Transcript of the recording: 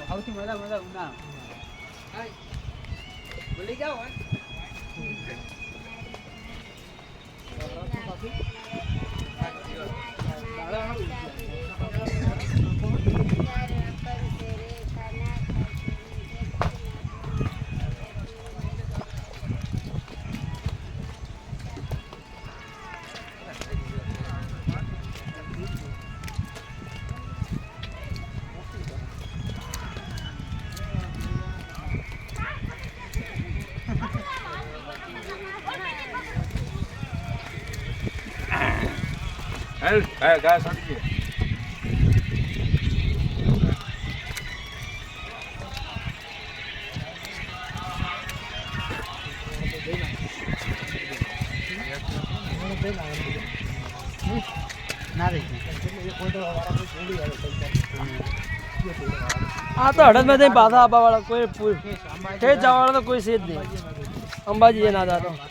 સૌથી મજા ઉના બોલી જાઓ ઘાસ અડી આ તો હડદ માં પાછા આપવા વાળા કોઈ જવા વાળા તો કોઈ છે જ નહીં અંબાજી ના દાદા